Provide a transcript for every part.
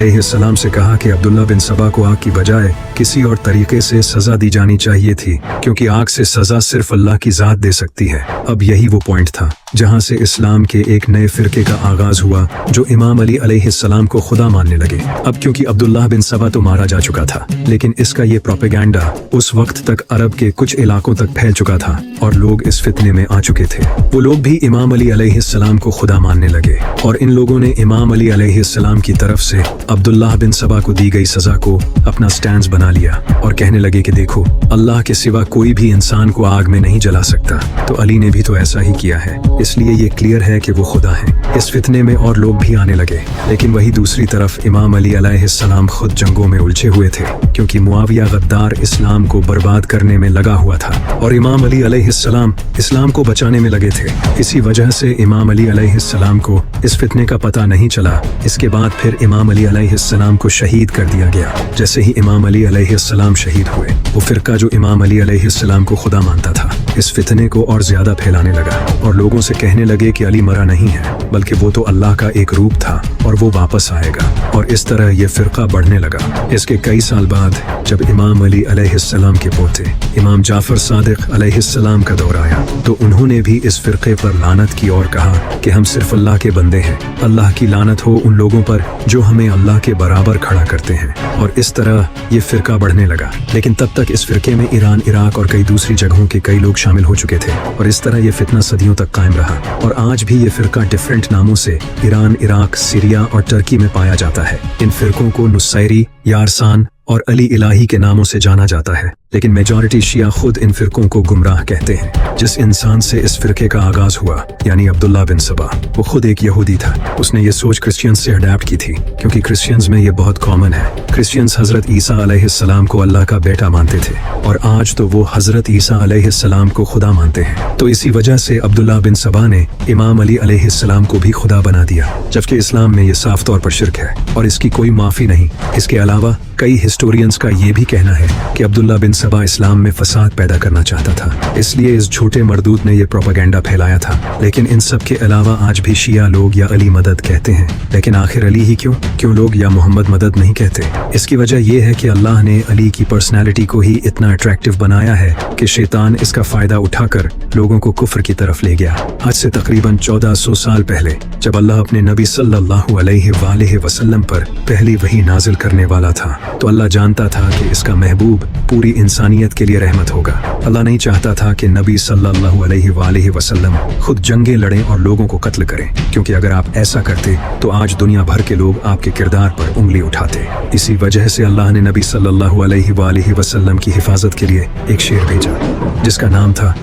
अलैहिस्सलाम से कहा कि अब्दुल्ला बिन सबा को आग की बजाय किसी और तरीके से सजा दी जानी चाहिए थी, क्योंकि आग से सजा सिर्फ अल्लाह की जात दे सकती है। अब यही वो पॉइंट था जहां से इस्लाम के एक नए फिरके का आगाज हुआ, जो इमाम अली अलैहिस्सलाम को खुदा मानने लगे। अब क्योंकि अब्दुल्ला बिन सबा तो मारा जा चुका था, लेकिन इसका ये प्रोपेगेंडा उस वक्त तक अरब के कुछ इलाकों तक फैल चुका था और लोग इस फितने में आ चुके थे। वो लोग भी इमाम अली अलैहिस्सलाम को खुदा मानने लगे और इन लोगों ने इमाम अली अलैहिस्सलाम की तरफ से अब्दुल्लाह बिन सबा को दी गई सजा को अपना स्टैंड बना लिया और कहने लगे कि देखो, अल्लाह के सिवा कोई भी इंसान को आग में नहीं जला सकता, तो अली ने भी तो ऐसा ही किया है, इसलिए ये क्लियर है कि वो खुदा है। इस फितने में और लोग भी आने लगे, लेकिन वही दूसरी तरफ इमाम अली अलैहिस्सलाम खुद जंगों में उलझे हुए थे, क्योंकि मुआविया गद्दार इस्लाम को बर्बाद करने में लगा हुआ था और इमाम अली अलैहिस्सलाम इस्लाम को बचाने में लगे थे। इसी वजह से इमाम अली अलैहिस्सलाम को इस फितने का पता नहीं चला। इसके बाद फिर इमाम अली अलैहिस्सलाम को शहीद कर दिया गया। जैसे ही इमाम अली अलैहिस्सलाम शहीद हुए, वो फिरका जो इमाम अली अलैहिस्सलाम को खुदा मानता था, इस फितने को और ज्यादा फैलाने लगा और लोगों से कहने लगे कि अली मरा नहीं है, बल्कि वो तो अल्लाह का एक रूप था और वो वापस आएगा। और इस तरह ये फिरका बढ़ने लगा। इसके कई साल बाद जब इमाम अली अलैहिस्सलाम के पोते इमाम जाफर सादिक अलैहिस्सलाम का दौर आया, तो उन्होंने भी इस फिरके पर लानत की और कहा कि हम सिर्फ अल्लाह के बंदे हैं। अल्लाह की लानत हो उन लोगों पर जो हमें अल्लाह के बराबर खड़ा करते हैं। और इस तरह ये फिरका बढ़ने लगा। लेकिन तब तक इस फिरके में ईरान, इराक और कई दूसरी जगहों के कई लोग शामिल हो चुके थे और इस तरह ये फितना सदियों तक कायम रहा। और आज भी ये फिरका डिफरेंट नामों से ईरान, इराक, सीरिया और टर्की में पाया जाता है। इन फिरकों को नुसैरी, यारसान और अली इलाही के नामों से जाना जाता है, लेकिन मेजॉरिटी शिया खुद इन फिरकों को गुमराह कहते हैं। जिस इंसान से इस फिरके का आगाज हुआ, यानी अब्दुल्ला बिन सबा, वो खुद एक यहूदी था। उसने ये सोच क्रिश्चियंस से अडैप्ट की थी, क्योंकि क्रिश्चियंस में ये बहुत कॉमन है। क्रिश्चियंस हजरत ईसा अलैहिस्सलाम को अल्लाह का बेटा मानते थे और आज तो वो हजरत ईसा अलैहिस्सलाम को खुदा मानते हैं। तो इसी वजह से अब्दुल्ला बिन सबा ने इमाम अली अलैहिस्सलाम को भी खुदा बना दिया, जबकि इस्लाम में ये साफ तौर पर शिर्क है और इसकी कोई माफी नहीं। इसके अलावा कई हिस्टोरियंस का ये भी कहना है कि अब्दुल्ला बिन सबा इस्लाम में फसाद पैदा करना चाहता था, इसलिए इस झूठे मरदूत ने ये प्रोपेगेंडा फैलाया था। लेकिन इन सब के अलावा आज भी शिया लोग या अली मदद कहते हैं, लेकिन आखिर अली ही क्यों लोग या मोहम्मद मदद नहीं कहते? इसकी वजह यह है कि अल्लाह ने अली की पर्सनैलिटी को ही इतना अट्रैक्टिव बनाया है कि शैतान इसका फायदा उठाकर लोगों को कुफ्र की तरफ ले गया। आज से तकरीबन 1400 साल पहले जब अल्लाह अपने नबी सल्लल्लाहु अलैहि वसल्लम पर पहली वही नाजिल करने वाला था, तो अल्लाह जानता था कि इसका महबूब पूरी इंसानियत के लिए रहमत होगा। अल्लाह नहीं चाहता था कि नबी सल्लल्लाहु अलैहि वसल्लम खुद जंगें लड़ें और लोगों को कत्ल करें, क्योंकि अगर आप ऐसा करते तो आज दुनिया भर के लोग आपके किरदार पर उंगली उठाते। इसी वजह से अल्लाह ने नबी सल्लल्लाहु अलैहि वसल्लम की हिफाजत के लिए एक शेर भेजा, जिसका नाम था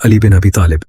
अली बिन अबी तालिब।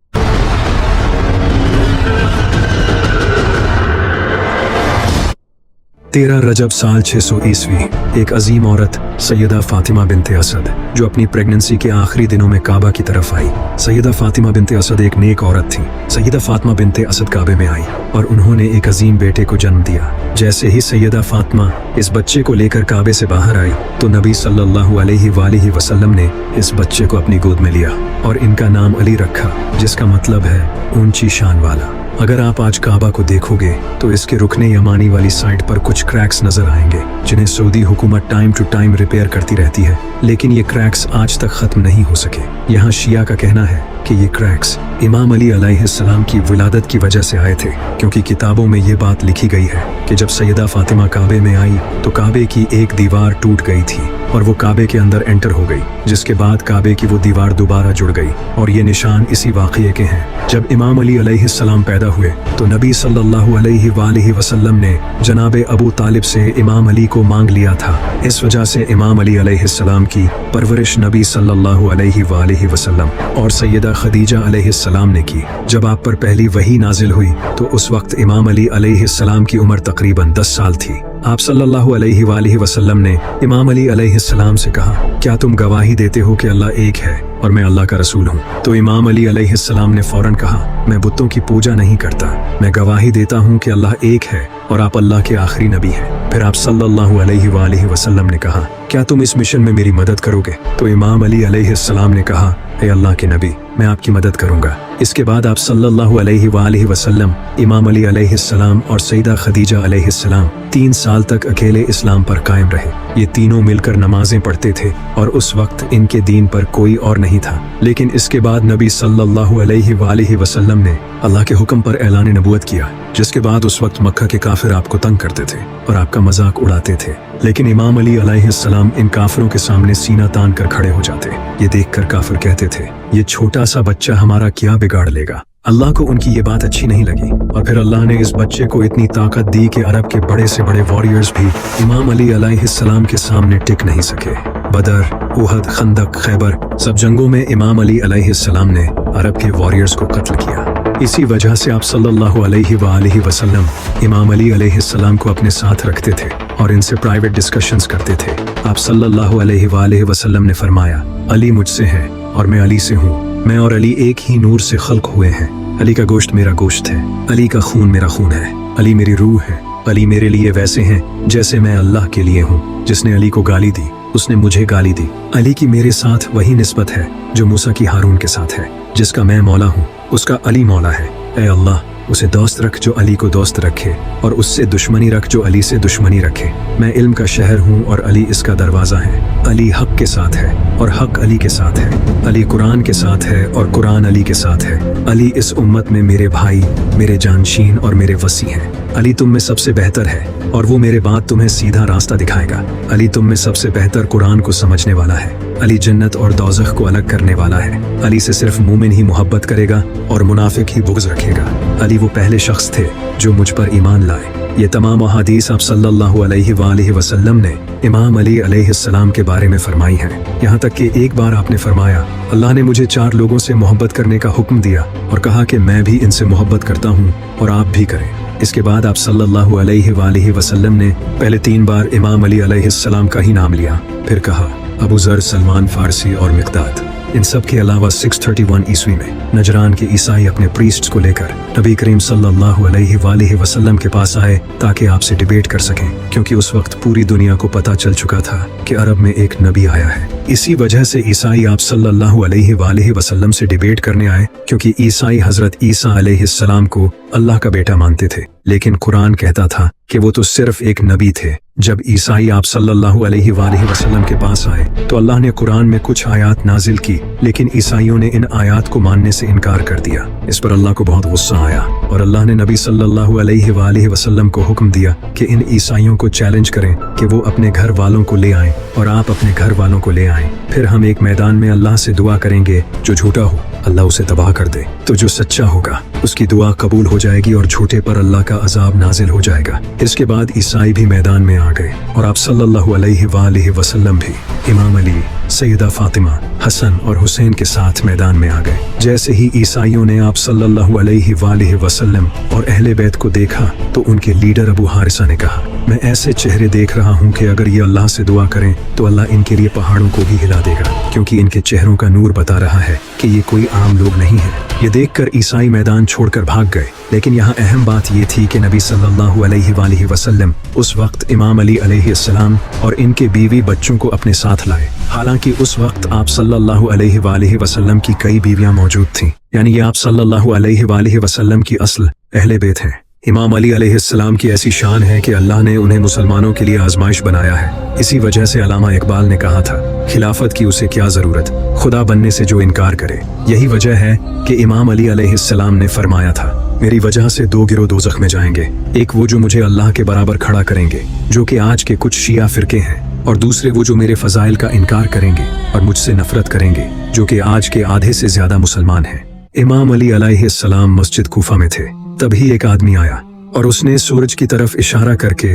13 रजब साल 600 ईस्वी एक अजीम औरत सैयदा फातिमा बिनते असद, जो अपनी प्रेगनेंसी के आखिरी दिनों में काबा की तरफ आई। सैयदा फातिमा बिनते असद एक नेक औरत थी। सैयदा फातिमा बिनते असद काबे में आई और उन्होंने एक अजीम बेटे को जन्म दिया। जैसे ही सैयदा फातिमा इस बच्चे को लेकर काबे से बाहर आई, तो नबी सल्लल्लाहु अलैहि वसल्लम ने इस बच्चे को अपनी गोद में लिया और इनका नाम अली रखा, जिसका मतलब है ऊंची शान वाला। अगर आप आज काबा को देखोगे तो इसके रुकने यमानी वाली साइड पर कुछ क्रैक्स नजर आएंगे, जिन्हें सऊदी हुकूमत टाइम टू टाइम रिपेयर करती रहती है, लेकिन ये क्रैक्स आज तक खत्म नहीं हो सके। यहाँ शिया का कहना है कि ये क्रैक्स इमाम अली अलैहिस्सलाम की विलादत की वजह से आए थे, क्योंकि किताबों में ये बात लिखी गई है कि जब सैयदा फातिमा काबे में आई तो काबे की एक दीवार टूट गई थी और वो काबे के अंदर एंटर हो गई, जिसके बाद काबे की वो दीवार दोबारा जुड़ गई। और ये निशान इसी वाक़ये के हैं। जब इमाम अली अलैहिस्सलाम पैदा हुए तो नबी सल्लल्लाहु अलैहि वसल्लम ने जनाबे अबू तालिब से इमाम अली को मांग लिया था। इस वजह से इमाम अली अलैहिस्सलाम की परवरिश नबी सल्लल्लाहु अलैहि वसल्लम और सैयदा खदीजा अलैहिस्सलाम ने की। जब आप पर पहली वही नाजिल हुई तो उस वक्त इमाम अली अलैहिस्सलाम की उम्र तकरीबन 10 साल थी। आप सल्लल्लाहु अलैहि वसल्लम ने इमाम अली अलैहिस्सलाम से कहा, क्या तुम गवाही देते हो कि अल्लाह एक है? और मैं अल्लाह का रसूल हूँ। तो इमाम अली अलैहिस्सलाम ने फौरन कहा, मैं बुतों की पूजा नहीं करता, मैं गवाही देता हूँ कि अल्लाह एक है और आप अल्लाह के आखिरी नबी हैं। फिर आप सल्लल्लाहु अलैहि वसल्लम ने कहा, क्या तुम इस मिशन में मेरी मदद करोगे? तो इमाम अली अलैहिस्सलाम ने कहा, ए अल्लाह के नबी, मैं आपकी मदद करूंगा। इसके बाद आप सल्लल्लाहु अलैहि वसल्लम, इमाम अली अलैहिस्सलाम और सईदा खदीजा अलैहिस्सलाम 3 साल तक अकेले इस्लाम पर कायम रहे। ये तीनों मिलकर नमाजें पढ़ते थे और उस वक्त इनके दीन पर कोई और नहीं था। लेकिन इसके बाद नबी सल्लल्लाहु अलैहि वसल्लम ने अल्लाह के हुक्म पर ऐलान नबूवत किया, जिसके बाद उस वक्त मक्का के काफिर आपको तंग करते थे और आपका मजाक उड़ाते थे। लेकिन इमाम अली अलैहिस्सलाम इन काफिरों के सामने सीना तान कर खड़े हो जाते। ये देखकर काफिर कहते थे, ये छोटा सा बच्चा हमारा क्या बिगाड़ लेगा। अल्लाह को उनकी ये बात अच्छी नहीं लगी और फिर अल्लाह ने इस बच्चे को इतनी ताकत दी कि अरब के बड़े से बड़े वॉरियर्स भी इमाम अली अलैहिस्सलाम के सामने टिक नहीं सके। बदर, उहद, खंदक, खैबर सब जंगों में इमाम अली अलैहिस्सलाम ने अरब के वॉरियर्स को कत्ल किया। इसी वजह से आप सल्लल्लाहु अलैहि वसल्लम इमाम अली अलैहिस्सलाम को अपने साथ रखते थे और इनसे प्राइवेट डिस्कशंस करते थे। आप सल्लल्लाहु अलैहि वसल्लम ने फरमाया, अली मुझसे है और मैं अली से हूँ। मैं और अली एक ही नूर से खल्क हुए हैं। अली का गोश्त मेरा गोश्त है, अली का खून मेरा खून है, अली मेरी रूह है। अली मेरे लिए वैसे हैं जैसे मैं अल्लाह के लिए हूँ। जिसने अली को गाली दी उसने मुझे गाली दी। अली की मेरे साथ वही निस्बत है जो मूसा की हारून के साथ है। जिसका मैं मौला हूँ उसका अली मौला है। ऐ अल्लाह, उसे दोस्त रख जो अली को दोस्त रखे और उससे दुश्मनी रख जो अली से दुश्मनी रखे। मैं इल्म का शहर हूँ और अली इसका दरवाज़ा है। अली हक के साथ है और हक अली के साथ है। अली कुरान के साथ है और कुरान अली के साथ है। अली इस उम्मत में मेरे भाई, मेरे जानशीन और मेरे वसी हैं। अली तुम में सबसे बेहतर है और वो मेरे बाद तुम्हें सीधा रास्ता दिखाएगा। अली तुम में सबसे बेहतर कुरान को समझने वाला है। अली जन्नत और दोज़ख को अलग करने वाला है। अली से सिर्फ मोमिन ही मोहब्बत करेगा और मुनाफिक ही बुग़्ज़ रखेगा। अली वो पहले शख्स थे जो मुझ पर ईमान लाए। ये तमाम अहादीस आप सल्लल्लाहु अलैहि वसल्लम ने इमाम अली अलैहिस्सलाम के बारे में फरमाई हैं। यहाँ तक कि एक बार आपने फरमाया, अल्लाह ने मुझे 4 लोगों से मोहब्बत करने का हुक्म दिया और कहा कि मैं भी इनसे मोहब्बत करता हूँ और आप भी करें। इसके बाद आप सल्लल्लाहु अलैहि वसल्लम ने पहले 3 बार इमाम अली अलैहिस्सलाम का ही नाम लिया। फिर कहा, अबू ज़र, सलमान फारसी और मिक़दाद। इन सब के अलावा 631 ईस्वी में नजरान के ईसाई अपने प्रीस्ट्स को लेकर नबी करीम सल्लल्लाहु अलैहि वसल्लम के पास आए ताकि आपसे डिबेट कर सकें, क्योंकि उस वक्त पूरी दुनिया को पता चल चुका था कि अरब में एक नबी आया है। इसी वजह से ईसाई आप सल्लल्लाहु अलैहि वसल्लम से डिबेट करने आए, क्योंकि ईसाई हजरत ईसा अलैहिस्सलाम को अल्लाह का बेटा मानते थे। लेकिन कुरान कहता था कि वो तो सिर्फ एक नबी थे। जब ईसाई आप सल्लल्लाहु अलैहि वसल्लम के पास आए तो अल्लाह ने कुरान में कुछ आयात नाजिल की, लेकिन ईसाइयों ने इन आयात को मानने से इनकार कर दिया। इस पर अल्लाह को बहुत गुस्सा आया और अल्लाह ने नबी सल्लल्लाहु अलैहि वसल्लम को हुक्म दिया कि इन ईसाइयों को चैलेंज करें कि वो अपने घर वालों को ले आएं और आप अपने घर वालों को ले आएं। फिर हम एक मैदान में अल्लाह से दुआ करेंगे, जो झूठा हो अल्लाह उसे तबाह कर दे, तो जो सच्चा होगा उसकी दुआ कबूल हो जाएगी और झूठे पर अल्लाह का अजाब नाजिल हो जाएगा। इसके बाद ईसाई भी मैदान में आ गए और आप सल्लल्लाहु अलैहि वसल्लम भी इमाम अली, सैयदा फातिमा, हसन और हुसैन के साथ मैदान में आ गए। जैसे ही ईसाइयों ने आप सल्लल्लाहु अलैहि वसल्लम और अहले बैत को देखा तो उनके लीडर अबू हारिसा ने कहा, मैं ऐसे चेहरे देख रहा हूँ कि अगर ये अल्लाह से दुआ करें तो अल्लाह इनके लिए पहाड़ों को भी हिला देगा, क्योंकि इनके चेहरों का नूर बता रहा है कि ये कोई आम लोग नहीं है। ये देखकर ईसाई मैदान छोड़कर भाग गए। लेकिन यहाँ अहम बात ये थी कि नबी सल्लल्लाहु अलैहि वसल्लम उस वक्त इमाम अली अलैहिस्सलाम और इनके बीवी बच्चों को अपने साथ लाए। हालांकि उस वक्त आप सल्लल्लाहु अलैहि वसल्लम की कई बीवियां मौजूद थीं, यानी ये आप सल्लल्लाहु अलैहि वसल्लम की असल अहले बैत हैं। इमाम अली अलैहिस्सलाम की ऐसी शान है कि अल्लाह ने उन्हें मुसलमानों के लिए आजमाइश बनाया है। इसी वजह से अल्लामा इकबाल ने कहा था, खिलाफत की उसे क्या जरूरत, खुदा बनने से जो इनकार करे। यही वजह है कि इमाम अली अलैहिस्सलाम ने फरमाया था, मेरी वजह से 2 गिरोह दोज़ख में जाएंगे। एक वो जो मुझे अल्लाह के बराबर खड़ा करेंगे, जो कि आज के कुछ शिया फिरके हैं, और दूसरे वो जो मेरे फजाइल का इनकार करेंगे और मुझसे नफरत करेंगे, जो कि आज के आधे से ज्यादा मुसलमान हैं। इमाम अली अलैहिस्सलाम मस्जिद कूफा में थे। तभी एक आदमी आया और उसने सूरज की तरफ इशारा करके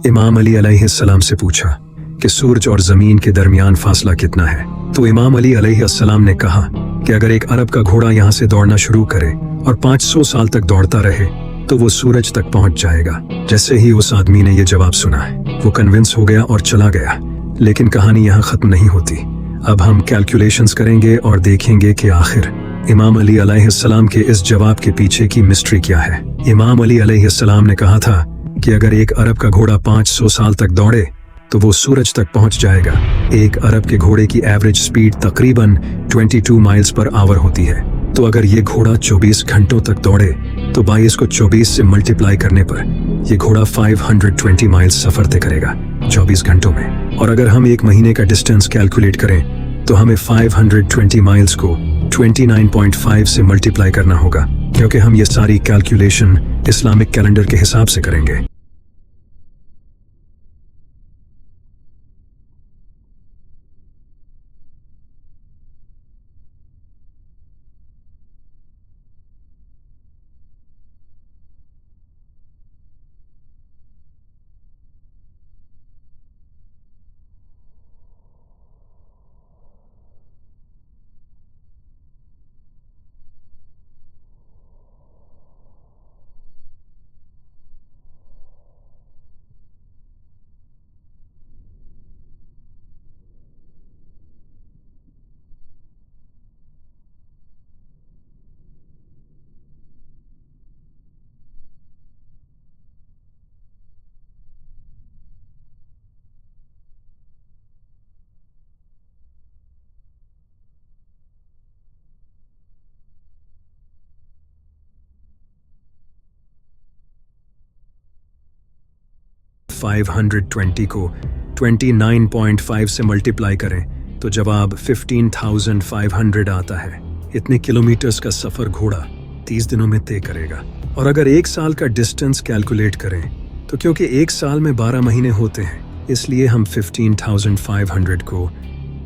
इमाम अली अलैहिस्सलाम से पूछा कि सूरज और जमीन के दरमियान फासला कितना है। तो इमाम अली अलैहिस्सलाम ने कहा कि अगर एक अरब का घोड़ा यहाँ से दौड़ना शुरू करे और 500 साल तक दौड़ता रहे तो वो सूरज तक पहुंच जाएगा। जैसे ही उस आदमी ने ये जवाब सुना, वो कन्विंस हो गया और चला गया। लेकिन कहानी यहाँ खत्म नहीं होती। अब हम कैलकुलेशंस करेंगे और देखेंगे कि आखिर इमाम अली अलैहिस्सलाम के इस जवाब के पीछे की मिस्ट्री क्या है। इमाम अली अलैहिस्सलाम ने कहा था कि अगर एक अरब का घोड़ा 500 साल तक दौड़े तो वो सूरज तक पहुंच जाएगा। एक अरब के घोड़े की एवरेज स्पीड तकरीबन 22 माइल्स पर आवर होती है। तो अगर ये घोड़ा 24 घंटों तक दौड़े तो 22 को 24 से मल्टीप्लाई करने पर ये घोड़ा 520 माइल्स सफर तय करेगा 24 घंटों में। और अगर हम एक महीने का डिस्टेंस कैलकुलेट करें तो हमें 520 माइल्स को 29.5 से मल्टीप्लाई करना होगा, क्योंकि हम ये सारी कैलकुलेशन इस्लामिक कैलेंडर के हिसाब से करेंगे। फाइव 520 को 29.5 से मल्टीप्लाई करें तो जवाब 15,500 आता है। इतने किलोमीटर्स का सफर घोड़ा 30 दिनों में तय करेगा। और अगर एक साल का डिस्टेंस कैलकुलेट करें तो क्योंकि एक साल में 12 महीने होते हैं, इसलिए हम 15,500 को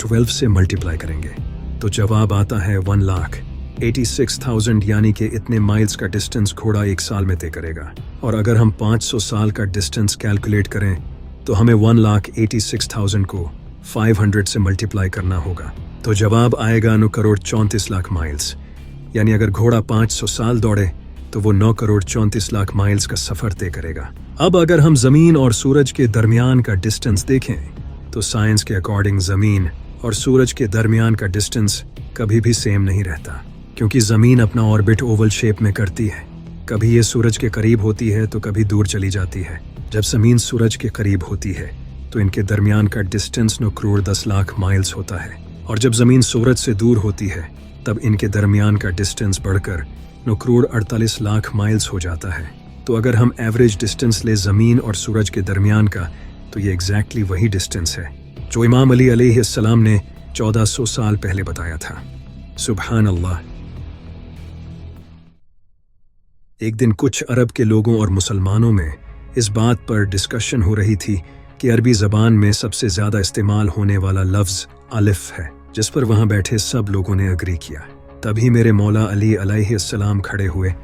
12 से मल्टीप्लाई करेंगे तो जवाब आता है 1,86,000, यानी कि इतने माइल्स का डिस्टेंस घोड़ा एक साल में तय करेगा। और अगर हम 500 साल का डिस्टेंस कैलकुलेट करें तो हमें 1,86,000 को 500 से मल्टीप्लाई करना होगा तो जवाब आएगा 9,34,00,000 माइल्स। यानी अगर घोड़ा 500 साल दौड़े तो वो 9,34,00,000 माइल्स का सफर तय करेगा। अब अगर हम जमीन और सूरज के दरमियान का डिस्टेंस देखें तो साइंस के अकॉर्डिंग जमीन और सूरज के दरमियान का डिस्टेंस कभी भी सेम नहीं रहता, क्योंकि जमीन अपना ऑर्बिट ओवल शेप में करती है। कभी ये सूरज के करीब होती है तो कभी दूर चली जाती है। जब जमीन सूरज के करीब होती है तो इनके दरमियान का डिस्टेंस 9,10,00,000 माइल्स होता है, और जब जमीन सूरज से दूर होती है तब इनके दरमियान का डिस्टेंस बढ़कर 9,48,00,000 माइल्स हो जाता है। तो अगर हम एवरेज डिस्टेंस ले जमीन और सूरज के दरमियान का तो ये एग्जैक्टली वही डिस्टेंस है जो इमाम अली अलैहिस्सलाम ने 1400 साल पहले बताया था। सुभान अल्लाह। एक दिन कुछ अरब के लोगों और मुसलमानों में इस बात पर डिस्कशन हो रही थी कि अरबी ज़बान में सबसे ज़्यादा इस्तेमाल होने वाला लफ्ज़ अलिफ है, जिस पर वहाँ बैठे सब लोगों ने अग्री किया। तभी मेरे मौला अली अलैहिस्सलाम खड़े हुए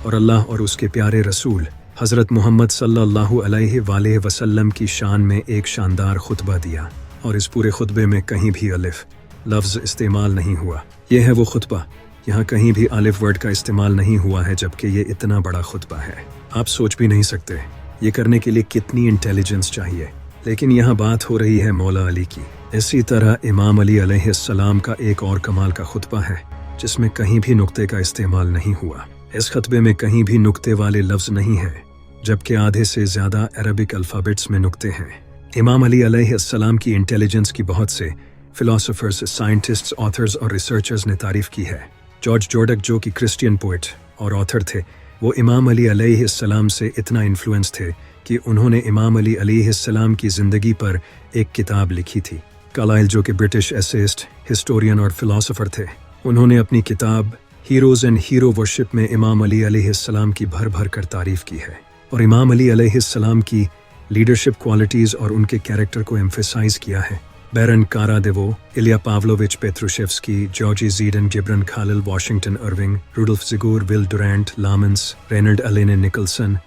और अल्लाह और उसके प्यारे रसूल हज़रत मोहम्मद सल्लल्लाहु अलैहि वसल्लम की शान में एक शानदार खुतबा दिया, और इस पूरे खुतबे में कहीं भी अलिफ लफ्ज़ इस्तेमाल नहीं हुआ। यह है वो खुतबा, यहाँ कहीं भी अलिफ वर्ड का इस्तेमाल नहीं हुआ है, जबकि ये इतना बड़ा खुतबा है। आप सोच भी नहीं सकते ये करने के लिए कितनी इंटेलिजेंस चाहिए। लेकिन यहाँ बात हो रही है मौला अली की। इसी तरह इमाम अली अलैहिस्सलाम का एक और कमाल का खुतबा है जिसमें कहीं भी नुक्ते का इस्तेमाल नहीं हुआ। इस खुतबे में कहीं भी नुक्ते वाले लफ्ज़ नहीं है, जबकि आधे से ज़्यादा अरबिक अल्फ़ाबेट्स में नुक्ते हैं। इमाम अली अलैहिस्सलाम की इंटेलिजेंस की बहुत से फिलोसोफर्स, साइंटिस्ट्स, ऑथर्स और रिसर्चर्स ने तारीफ़ की है। जॉर्ज जोडक, जो कि क्रिश्चियन पोइट और ऑथर थे, वो इमाम अली अलैहिस्सलाम से इतना इन्फ्लुएंस थे कि उन्होंने इमाम अली अलैहिस्सलाम की ज़िंदगी पर एक किताब लिखी थी। कार्लाइल, जो कि ब्रिटिश एसेइस्ट, हिस्टोरियन और फिलोसोफर थे, उन्होंने अपनी किताब हीरोज़ एंड हीरो वर्शिप में इमाम अली अलैहिस्सलाम की भर भर कर तारीफ़ की है, और इमाम अली अलैहिस्सलाम की लीडरशिप क्वालिटीज़ और उनके कैरेक्टर को एम्फेसाइज़ किया है। Baron Carra de Vaux, Ilya Pavlovich Petrushevsky, Jurji Zaidan, Gibran Khalil, Washington Irving, Rudolf Zigor, Will Durant, Lammens, Reynold Alleyne Nicholson,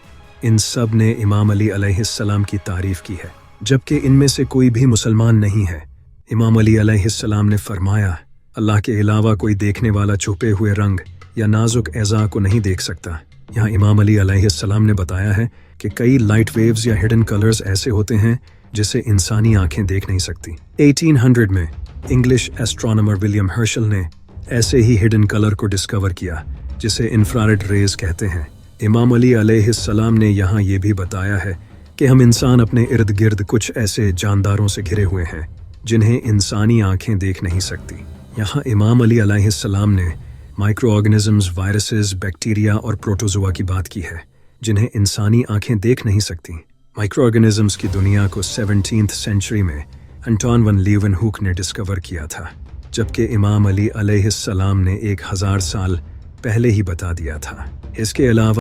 इन सब ने इमाम अली अलैहिस्सलाम की तारीफ़ की है, जबकि इनमें से कोई भी मुसलमान नहीं है। इमाम अली अलैहिस्सलाम ने फरमाया, अल्लाह के अलावा कोई देखने वाला छुपे हुए रंग या नाजुक एज़ा को नहीं देख सकता। यहाँ इमाम अली अलैहिस्सलाम ने बताया है कि कई लाइट वेव्स या हिडन कलर्स ऐसे होते हैं जिसे इंसानी आंखें देख नहीं सकती। 1800 में इंग्लिश एस्ट्रोनॉमर विलियम हर्शल ने ऐसे ही हिडन कलर को डिस्कवर किया जिसे इंफ्रारेड रेज कहते हैं। इमाम अली अलैहिस्सलाम ने यहाँ ये भी बताया है कि हम इंसान अपने इर्द गिर्द कुछ ऐसे जानदारों से घिरे हुए हैं जिन्हें इंसानी आंखें देख नहीं सकती। यहाँ इमाम अली अलैहिस्सलाम ने माइक्रो ऑर्गेनिजम्स, वायरसेस, बैक्टीरिया और प्रोटोजोआ की बात की है जिन्हें इंसानी आंखें देख नहीं सकती। माइक्रो ऑर्गेनिजम्स की दुनिया को 17th सेंचुरी में एंटोन वन लीeuwenhoek ने डिस्कवर किया था, जबकि इमाम अली अलैहिस्सलाम ने 1000 साल पहले ही बता दिया था। इसके अलावा